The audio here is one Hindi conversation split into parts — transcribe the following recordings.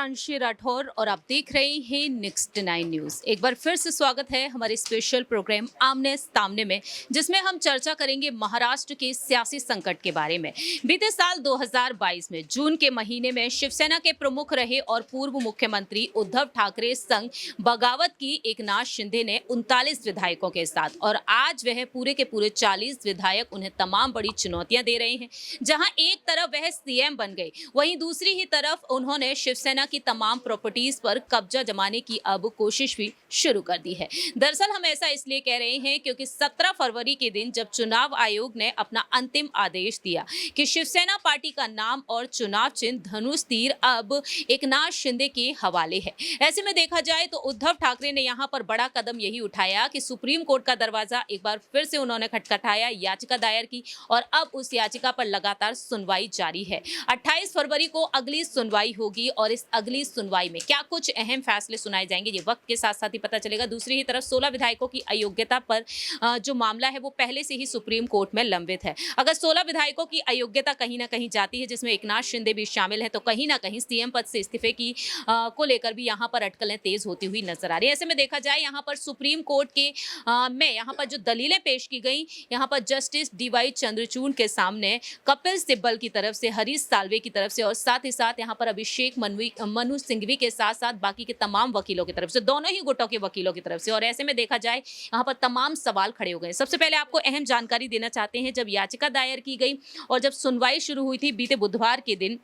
प्रांशी राठौर और आप देख रहे हैं नेक्स्ट 9 न्यूज। एक बार फिर से स्वागत है हमारे स्पेशल प्रोग्राम आमने सामने में, जिसमें हम चर्चा करेंगे महाराष्ट्र के सियासी संकट के बारे में। बीते साल 2022 में जून के महीने में शिवसेना के प्रमुख रहे और पूर्व मुख्यमंत्री उद्धव ठाकरे संग बगावत की एकनाथ शिंदे ने 39 विधायकों के साथ, और आज वह पूरे के पूरे 40 विधायक उन्हें तमाम बड़ी चुनौतियां दे रहे हैं। जहां एक तरफ वह सीएम बन गए, वहीं दूसरी ही तरफ उन्होंने शिवसेना की तमाम प्रॉपर्टीज पर कब्जा जमाने की अब कोशिश भी शुरू कर दी है। दरअसल हम ऐसा इसलिए कह रहे हैं क्योंकि 17 फरवरी के दिन जब चुनाव आयोग ने अपना अंतिम आदेश दिया कि शिवसेना पार्टी का नाम और चुनाव चिन्ह धनुष तीर अब एकनाथ शिंदे के हवाले है। ऐसे में देखा जाए तो उद्धव ठाकरे ने यहाँ पर बड़ा कदम यही उठाया कि सुप्रीम कोर्ट का दरवाजा एक बार फिर से उन्होंने खटखटाया, याचिका दायर की और अब उस याचिका पर लगातार सुनवाई जारी है। 28 फरवरी को अगली सुनवाई होगी और इस अगली सुनवाई में क्या कुछ अहम फैसले सुनाए जाएंगे, ये वक्त के साथ साथ ही पता चलेगा। दूसरी ही तरफ 16 विधायकों की अयोग्यता पर जो मामला है वो पहले से ही सुप्रीम कोर्ट में लंबित है। अगर 16 विधायकों की अयोग्यता कहीं ना कहीं जाती है, जिसमें एकनाथ शिंदे भी शामिल है, तो कहीं ना कहीं सीएम पद से इस्तीफे की को लेकर भी यहाँ पर अटकलें तेज होती हुई नजर आ रही है। ऐसे में देखा जाए यहाँ पर सुप्रीम कोर्ट के में यहाँ पर जो दलीलें पेश की गई, यहाँ पर जस्टिस डीवाई चंद्रचूड़ के सामने कपिल सिब्बल की तरफ से, हरीश साल्वे की तरफ से और साथ ही साथ यहाँ पर अभिषेक मनु सिंघवी के साथ साथ बाकी के तमाम वकीलों की तरफ से, दोनों ही गुटों के वकीलों की तरफ से। और ऐसे में देखा जाए यहाँ पर तमाम सवाल खड़े हो गए। सबसे पहले आपको अहम जानकारी देना चाहते हैं, जब याचिका दायर की गई और जब सुनवाई शुरू हुई थी बीते बुधवार के दिन,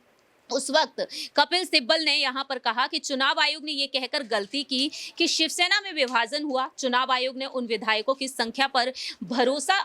उस वक्त कपिल सिब्बल ने यहां पर कहा कि चुनाव आयोग ने यह कहकर गलती की कि शिवसेना में विभाजन हुआ। चुनाव आयोग ने उन विधायकों की संख्या पर भरोसा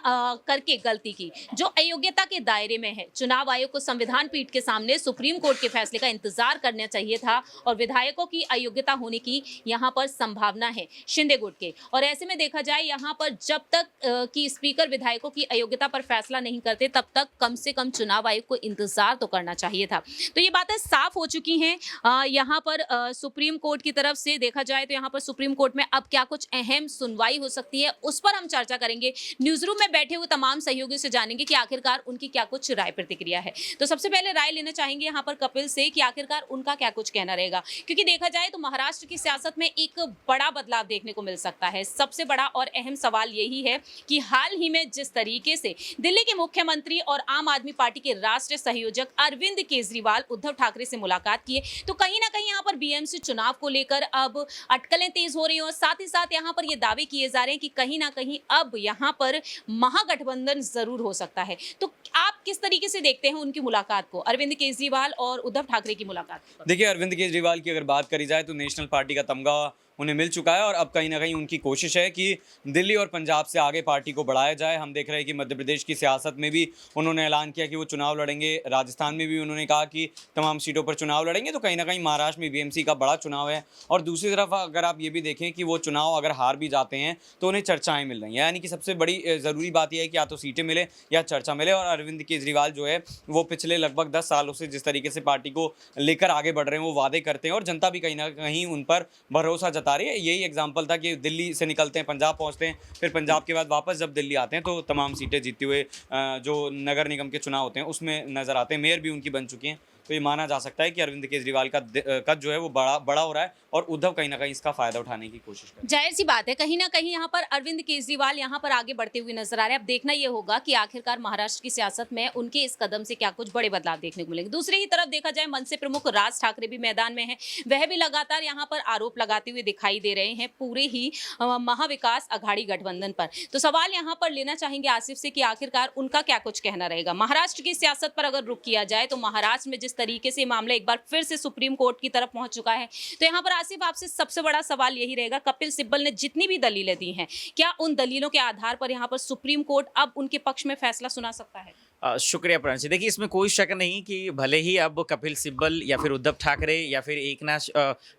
करके गलती की जो अयोग्यता के दायरे में है। चुनाव आयोग को संविधान पीठ के सामने सुप्रीम कोर्ट के फैसले का इंतजार करना चाहिए था और विधायकों की अयोग्यता होने की यहां पर संभावना है शिंदे गुट के। और ऐसे में देखा जाए यहाँ पर जब तक कि स्पीकर विधायकों की अयोग्यता पर फैसला नहीं करते, तब तक कम से कम चुनाव आयोग को इंतजार तो करना चाहिए था। तो ये बातें साफ हो चुकी हैं यहाँ पर सुप्रीम कोर्ट की तरफ से। देखा जाए तो यहाँ पर सुप्रीम कोर्ट में अब क्या कुछ अहम सुनवाई हो सकती है, उस पर हम चर्चा करेंगे। न्यूज रूम में बैठे हुए तमाम सहयोगियों से जानेंगे कि आखिरकार उनकी क्या कुछ राय प्रतिक्रिया है। तो सबसे पहले राय लेना चाहेंगे यहाँ पर कपिल से कि आखिरकार उनका क्या कुछ कहना रहेगा, क्योंकि देखा जाए तो महाराष्ट्र की सियासत में एक बड़ा बदलाव देखने को मिल सकता है। सबसे बड़ा और अहम सवाल यही है कि हाल ही में जिस तरीके से दिल्ली के मुख्यमंत्री और आम आदमी पार्टी के राष्ट्रीय संयोजक अरविंद केजरीवाल उद्धव ठाकरे से मुलाकात किए, तो कहीं ना कहीं यहाँ पर बीएमसी चुनाव को लेकर अब अटकलें तेज हो रही हैं और साथ ही साथ यहाँ पर ये दावे किए जा रहे हैं कि कहीं ना कहीं अब यहाँ पर महागठबंधन जरूर हो सकता है। तो आप किस तरीके से देखते हैं उनकी मुलाकात को, अरविंद केजरीवाल और उद्धव ठाकरे की मुलाकात? देखिए, अरविंद केजरीवाल की अगर बात करी जाए तो नेशनल पार्टी का तमगा उन्हें मिल चुका है और अब कहीं ना कहीं उनकी कोशिश है कि दिल्ली और पंजाब से आगे पार्टी को बढ़ाया जाए। हम देख रहे हैं कि मध्य प्रदेश की सियासत में भी उन्होंने ऐलान किया कि वो चुनाव लड़ेंगे, राजस्थान में भी उन्होंने कहा कि तमाम सीटों पर चुनाव लड़ेंगे। तो कहीं ना कहीं महाराष्ट्र में बीएमसी का बड़ा चुनाव है। और दूसरी तरफ अगर आप ये भी देखें कि वो चुनाव अगर हार भी जाते हैं तो उन्हें चर्चाएँ मिल रही हैं, यानी कि सबसे बड़ी ज़रूरी बात यह है कि या तो सीटें मिले या चर्चा मिले। और अरविंद केजरीवाल जो है वो पिछले लगभग 10 सालों से जिस तरीके से पार्टी को लेकर आगे बढ़ रहे हैं, वो वादे करते हैं और जनता भी कहीं ना कहीं उन पर भरोसा जता रही है। यही एग्जाम्पल था कि दिल्ली से निकलते हैं, पंजाब पहुंचते हैं, फिर पंजाब के बाद वापस जब दिल्ली आते हैं तो तमाम सीटें जीते हुए जो नगर निगम के चुनाव होते हैं उसमें नजर आते हैं। मेयर भी उनकी बन चुकी हैं। तो ये माना जा सकता है कि अरविंद केजरीवाल का कद जो है वो बड़ा हो रहा है और उद्धव कहीं ना कहीं इसका फायदा उठाने की कोशिश कर रहे हैं। जाहिर सी बात है, कहीं ना कहीं यहाँ पर अरविंद केजरीवाल यहाँ पर आगे बढ़ते हुए नजर आ रहे हैं। अब देखना ये होगा कि आखिरकार महाराष्ट्र की सियासत में उनके इस कदम से क्या कुछ बड़े बदलाव देखने को मिलेंगे। दूसरी ही तरफ देखा जाए मनसे प्रमुख राज ठाकरे भी मैदान में है। वह भी लगातार यहाँ पर आरोप लगाते हुए दिखाई दे रहे हैं पूरे ही महाविकास अघाड़ी गठबंधन पर। तो सवाल यहाँ पर लेना चाहेंगे आसिफ से कि आखिरकार उनका क्या कुछ कहना रहेगा। महाराष्ट्र की सियासत पर अगर रुख किया जाए तो महाराष्ट्र में जिस तरीके से मामला एक बार फिर से सुप्रीम कोर्ट की तरफ पहुंच चुका है, तो यहाँ पर आसिफ आपसे सबसे बड़ा सवाल यही रहेगा, कपिल सिब्बल ने जितनी भी दलीलें दी हैं, क्या उन दलीलों के आधार पर यहाँ पर सुप्रीम कोर्ट अब उनके पक्ष में फैसला सुना सकता है? शुक्रिया प्रांशी। देखिए, इसमें कोई शक नहीं कि भले ही अब कपिल सिब्बल या फिर उद्धव ठाकरे या फिर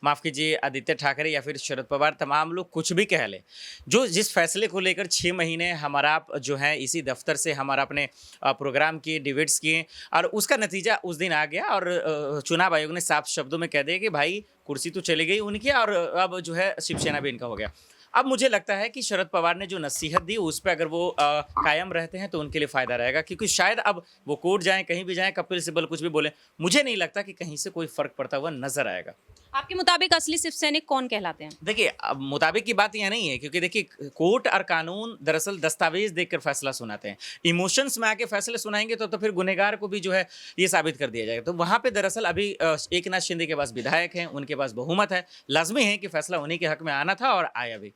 माफ़ कीजिए आदित्य ठाकरे या फिर शरद पवार, तमाम लोग कुछ भी कह लें, जो जिस फैसले को लेकर 6 महीने हमारा जो है इसी दफ्तर से हमारा अपने प्रोग्राम किए, डिबेट्स किए और उसका नतीजा उस दिन आ गया और चुनाव आयोग ने साफ शब्दों में कह दिया कि भाई कुर्सी तो चली गई उनकी और अब जो है शिवसेना भी इनका हो गया। अब मुझे लगता है कि शरद पवार ने जो नसीहत दी उस पे अगर वो कायम रहते हैं तो उनके लिए फायदा रहेगा, क्योंकि शायद अब वो कोर्ट जाएं, कहीं भी जाएं, कपिल सिब्बल कुछ भी बोले, मुझे नहीं लगता कि कहीं से कोई फर्क पड़ता हुआ नजर आएगा। आपके मुताबिक असली शिव सैनिक कौन कहलाते हैं? देखिए, अब मुताबिक की बात यह नहीं है, क्योंकि देखिए कोर्ट और कानून दरअसल दस्तावेज देखकर फैसला सुनाते हैं। इमोशंस में आके फैसले सुनाएंगे तो फिर गुनहगार को भी जो है ये साबित कर दिया जाएगा। तो वहां पे दरअसल अभी एकनाथ शिंदे के पास विधायक हैं, उनके पास बहुमत है, लाजमी है कि फैसला उन्हीं के हक में आना था और आया भी।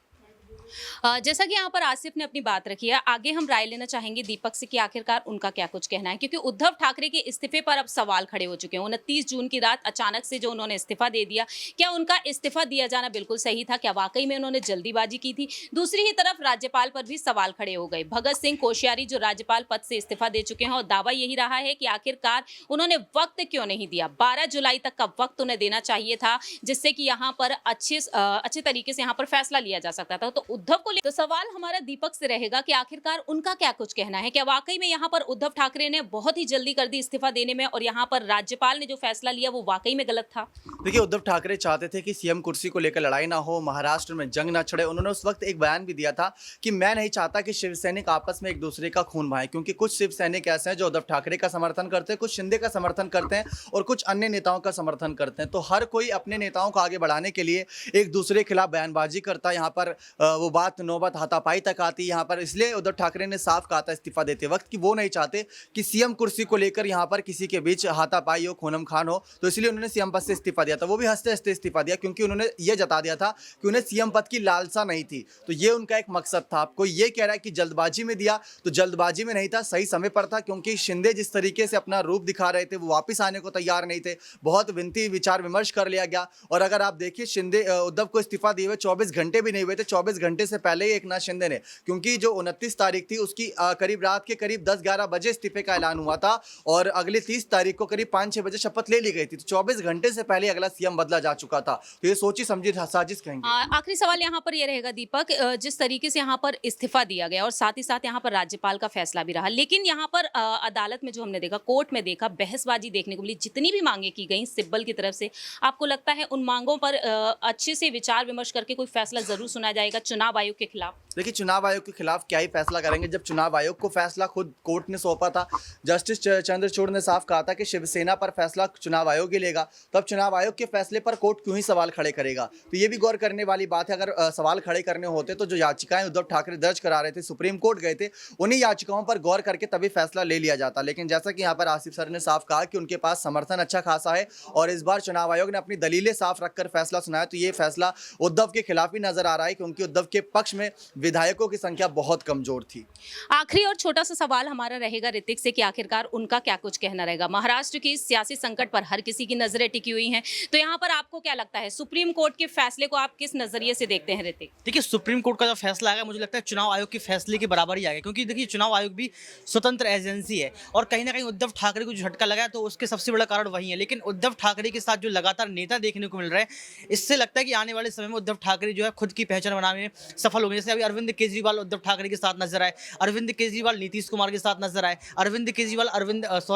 जैसा कि यहाँ पर आसिफ ने अपनी बात रखी है, आगे हम राय लेना चाहेंगे दीपक से कि आखिरकार उनका क्या कुछ कहना है, क्योंकि उद्धव ठाकरे के इस्तीफे पर अब सवाल खड़े हो चुके हैं। 29 जून की रात अचानक से जो उन्होंने इस्तीफा दे दिया, क्या उनका इस्तीफा दिया जाना बिल्कुल सही था? क्या वाकई में उन्होंने जल्दीबाजी की थी? दूसरी ही तरफ राज्यपाल पर भी सवाल खड़े हो गए। भगत सिंह कोश्यारी जो राज्यपाल पद से इस्तीफा दे चुके हैं और दावा यही रहा है कि आखिरकार उन्होंने वक्त क्यों नहीं दिया। 12 जुलाई तक का वक्त उन्हें देना चाहिए था, जिससे कि यहाँ पर अच्छे तरीके से यहाँ पर फैसला लिया जा सकता था। तो उद्धव को तो सवाल हमारा दीपक से रहेगा कि आखिरकार उनका क्या कुछ कहना है। क्या वाकई में यहाँ पर उद्धव ठाकरे ने बहुत ही जल्दी कर दी इस्तीफा देने में, और यहाँ पर राज्यपाल ने जो फैसला लिया वो वाकई में गलत था? देखिए, उद्धव ठाकरे चाहते थे कि सीएम कुर्सी को लेकर लड़ाई ना हो, महाराष्ट्र में जंग ना छिड़े। उन्होंने उस वक्त एक बयान भी दिया था कि मैं नहीं चाहता कि शिव सैनिक आपस में एक दूसरे का खून बहाएं, क्योंकि कुछ शिव सैनिक ऐसे हैं जो उद्धव ठाकरे का समर्थन करते हैं, कुछ शिंदे का समर्थन करते हैं और कुछ अन्य नेताओं का समर्थन करते हैं। तो हर कोई अपने नेताओं को आगे बढ़ाने के लिए एक दूसरे के खिलाफ बयानबाजी करता है। यहाँ पर वो बात नौबत हाथापाई तक आती है यहाँ पर। इसलिए उद्धव ठाकरे ने साफ कहा था इस्तीफा देते वक्त कि वो नहीं चाहते कि सीएम कुर्सी को लेकर यहाँ पर किसी के बीच हाथापाई हो, खूनम खान हो। तो इसलिए उन्होंने सीएम पद से इस्तीफा दिया था। वो भी हंसते हंसते इस्तीफा दिया, क्योंकि उन्होंने ये जता दिया था कि उन्हें सीएम पद की लालसा नहीं थी। तो ये उनका एक मकसद था। आपको ये कह रहा है कि जल्दबाजी में दिया, तो जल्दबाजी में नहीं था, सही समय पर था, क्योंकि शिंदे जिस तरीके से अपना रूप दिखा रहे थे वो वापस आने को तैयार नहीं थे। बहुत विनती विचार विमर्श कर लिया गया। और अगर आप देखिए, शिंदे उद्धव को इस्तीफा दिए हुए 24 घंटे भी नहीं हुए थे। 24 घंटे से पहले ही एकनाथ शिंदे ने, क्योंकि जो 29 तारीख थी उसकी करीब रात के करीब 10-11 बजे इस्तीफे का ऐलान हुआ था और अगले 30 तारीख को करीब 5-6 बजे शपथ ले ली गई थी। तो 24 घंटे से पहले अगला सीएम बदला जा चुका था। तो ये सोची समझी साजिश कहेंगे। आखिरी सवाल यहाँ पर ये रहेगा दीपक, जिस तरीके से यहाँ पर इस्तीफा दिया गया और साथ ही साथ यहाँ पर राज्यपाल का फैसला भी रहा, लेकिन यहाँ पर अदालत में जो हमने देखा, कोर्ट में देखा, बहसबाजी देखने को मिली। जितनी भी मांगे की गई सिब्बल की तरफ से, आपको लगता है उन मांगों पर अच्छे से विचार विमर्श करके कोई फैसला जरूर सुना जाएगा चुनाव आयोग के खिलाफ? देखिए, चुनाव आयोग के खिलाफ क्या ही फैसला करेंगे जब चुनाव आयोग को फैसला खुद कोर्ट ने सौंपा था। जस्टिस चंद्रचूड़ ने साफ कहा था कि शिवसेना पर फैसला चुनाव आयोग ही लेगा। तो अब चुनाव आयोग के फैसले पर कोर्ट क्यों ही सवाल खड़े करेगा? तो ये भी गौर करने वाली बात है। अगर सवाल खड़े करने होते तो जो याचिकाएं उद्धव ठाकरे दर्ज करा रहे थे, सुप्रीम कोर्ट गए थे, उन्हीं याचिकाओं पर गौर करके तभी फैसला ले लिया जाता। लेकिन जैसा कि यहाँ पर आसिफ सर ने साफ कहा कि उनके पास समर्थन अच्छा खासा है और इस बार चुनाव आयोग ने अपनी दलीलें साफ रखकर फैसला सुनाया। तो ये फैसला उद्धव के खिलाफ ही नजर आ रहा है, क्योंकि उद्धव के पक्ष में विधायकों की संख्या बहुत कमजोर थी। आखिरी और छोटा सा सवाल हमारा रहेगा ऋतिक से कि आखिरकार उनका क्या कुछ कहना रहेगा। महाराष्ट्र की सियासी संकट पर हर किसी की नजरें टिकी हुई हैं, तो यहाँ पर आपको क्या लगता है, सुप्रीम कोर्ट के फैसले को आप किस नजरिए से देखते हैं ऋतिक? देखिए, सुप्रीम कोर्ट का जो फैसला आएगा मुझे लगता है चुनाव आयोग के फैसले के बराबर ही आएगा, क्योंकि देखिए चुनाव आयोग भी स्वतंत्र एजेंसी है और कहीं ना कहीं उद्धव ठाकरे को जो झटका लगा है तो उसके सबसे बड़ा कारण वही है। लेकिन उद्धव ठाकरे के साथ जो लगातार नेता देखने को मिल रहा है, इससे लगता है कि आने वाले समय में उद्धव ठाकरे जो है खुद की पहचान बनाने में सफल होंगे। जैसे अभी अरविंद केजरीवाल उद्धव ठाकरे के साथ नजर आए, अरविंद केजरीवाल नीतीश कुमार के साथ नजर आए, अरविंद केजरीवाल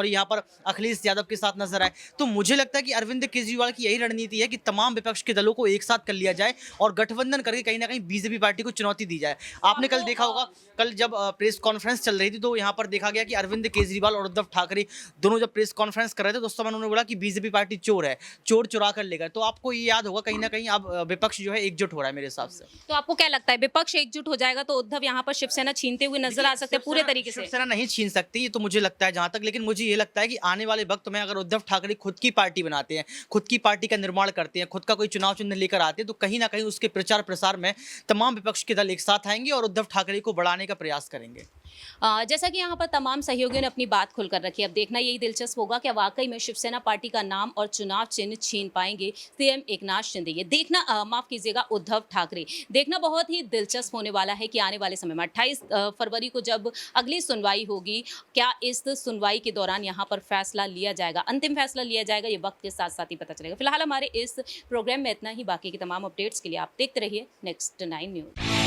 यहाँ पर अखिलेश यादव के साथ नजर आए। तो मुझे लगता है कि अरविंद केजरीवाल की यही रणनीति है कि तमाम विपक्ष के दलों को एक साथ कर लिया जाए और गठबंधन करके कहीं ना कहीं बीजेपी पार्टी को चुनौती दी जाए। आपने कल देखा होगा, कल जब प्रेस कॉन्फ्रेंस चल रही थी तो यहाँ पर देखा गया कि अरविंद केजरीवाल और उद्धव ठाकरे दोनों जब प्रेस कॉन्फ्रेंस कर रहे थे तो उस समय उन्होंने बोला कि बीजेपी पार्टी चोर है, चोर चुरा कर लेगा। तो आपको ये याद होगा कहीं ना कहीं अब विपक्ष जो है एकजुट हो रहा है मेरे हिसाब से। तो आपको क्या लगता है, विपक्ष एकजुट हो जाएगा तो उद्धव यहाँ पर शिवसेना छीनते हुए नजर आ सकते हैं पूरे तरीके से? शिवसेना नहीं छीन सकती, ये तो मुझे लगता है जहां तक। लेकिन मुझे ये लगता है कि आने वाले वक्त में अगर उद्धव ठाकरे खुद की पार्टी बनाते हैं, खुद की पार्टी का निर्माण करते हैं, खुद का कोई चुनाव चिन्ह लेकर आते हैं, तो कहीं ना कहीं उसके प्रचार प्रसार में तमाम विपक्ष के दल एक साथ आएंगे और उद्धव ठाकरे को बढ़ाने का प्रयास करेंगे। जैसा कि यहाँ पर तमाम सहयोगियों ने अपनी बात खुलकर रखी, अब देखना यही दिलचस्प होगा कि वाकई में शिवसेना पार्टी का नाम और चुनाव चिन्ह छीन पाएंगे सीएम एकनाथ शिंदे। ये देखना माफ कीजिएगा उद्धव ठाकरे, देखना बहुत ही दिलचस्प होने वाला है कि आने वाले समय में 28 फरवरी को जब अगली सुनवाई होगी, क्या इस सुनवाई के दौरान यहाँ पर फैसला लिया जाएगा, अंतिम फैसला लिया जाएगा, ये वक्त के साथ साथ ही पता चलेगा। फिलहाल हमारे इस प्रोग्राम में इतना ही। बाकी के तमाम अपडेट्स के लिए आप देखते रहिए Next 9 न्यूज़।